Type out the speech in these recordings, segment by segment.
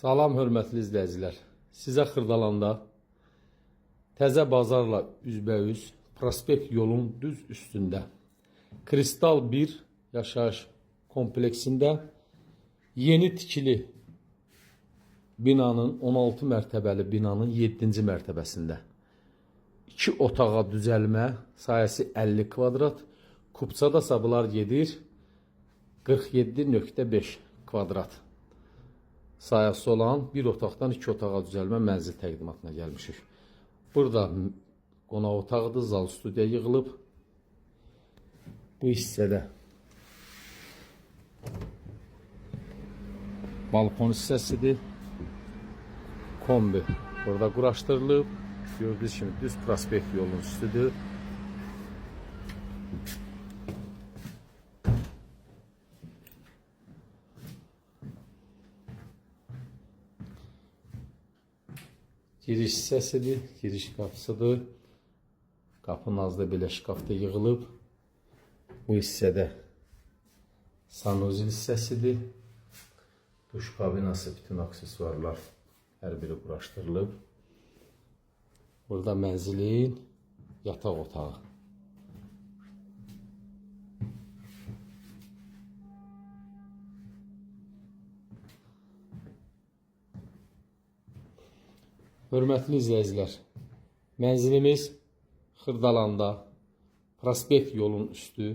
Salam hörmətli izləyicilər. Sizə Xırdalanda təzə bazarla üzbəüz prospekt yolun düz üstündə Kristal 1 yaşayış kompleksində yeni tikili binanın 16 mərtəbəli binanın 7-ci mərtəbəsində 2 otağa düzəlmə, sayəsi 50 kvadrat, Kupçada sabılar gedir 47.5 kvadrat sayəsi olan bir otaqdan 2 otağa düzəlmə mənzil təqdimatına gəlmişik. Burada qonaq otağıdır, zal studiya yığılıb. Bu hissədə balkon hissəsidir. Kombi burada quraşdırılıb. Gördüyünüz kimi düz prospekt yolun üstüdür. Giriş hissəsidir, giriş qapısıdır. Qapının azda belə şkafda yığılıb. Bu hissədə sanuzil hissəsidir. Duş kabinası, bütün aksesuarlar hər biri quraşdırılıb. Burada mənzilin yataq otağı. Hörmətli izləyicilər, mənzilimiz Xırdalanda, prospekt yolun üstü,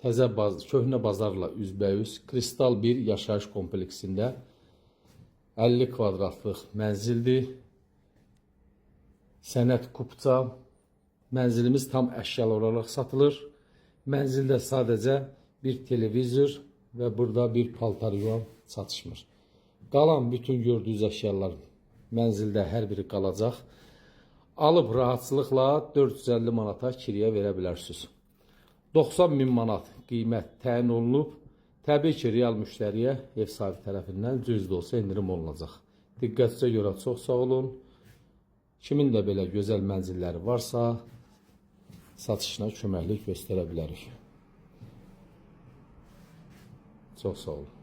köhnə bazarla üzbəüz, Kristal 1 yaşayış kompleksində 50 kvadratlıq mənzildir. Sənət Kupça, mənzilimiz tam əşyalı olaraq satılır. Mənzildə sadəcə bir televizor və burada bir paltar yuvan çatışmır. Qalan bütün gördüyünüz əşyalar mənzildə hər biri qalacaq. Alıb rahatçılıqla 450 manata kiriyə verə bilərsiniz. 90.000 manat qiymət təyin olunub. Təbii ki, real müştəriyə ev sahibi tərəfindən cüzdür olsa indirim olunacaq. Diqqətinizə görə çox sağ olun. Kimin də belə gözəl mənzilləri varsa, satışına köməklik göstərə bilərik. Çox sağ olun.